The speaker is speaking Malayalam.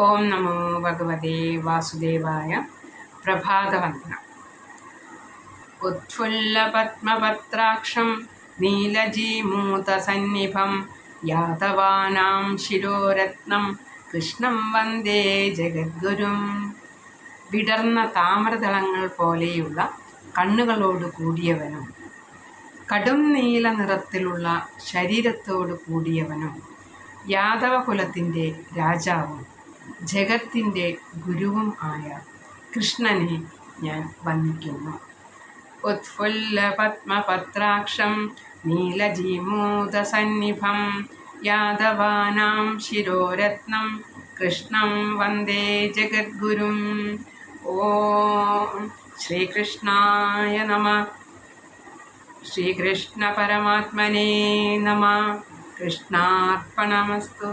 ഓം നമോ ഭഗവതേ വാസുദേവായ. പ്രഭാതവന്ദനം. ഉത്ഫുല്ലപത്മപത്രാക്ഷം നീലജീമൂതസന്നിഭം യാതവാനാം ശിരോരത്നം കൃഷ്ണം വന്ദേ ജഗദ്ഗുരും. വിടർന്ന താമരതളങ്ങൾ പോലെയുള്ള കണ്ണുകളോട് കൂടിയവനും കടും നീല നിറത്തിലുള്ള ശരീരത്തോട് കൂടിയവനും യാദവകുലത്തിൻ്റെ രാജാവും ജഗത്തിൻ്റെ ഗുരുവും ആയ കൃഷ്ണനെ ഞാൻ വന്ദിക്കുന്നു. ഉത്ഫുല്ലപത്മപത്രാക്ഷം നീലജീമൂതസന്നിഭം യാദവാനാം ശിരോരത്നം കൃഷ്ണം വന്ദേ ജഗദ്ഗുരും. ഓം ശ്രീകൃഷ്ണായ നമഃ. ശ്രീകൃഷ്ണ പരമാത്മനേ നമഃ. കൃഷ്ണാർപ്പണമസ്തു.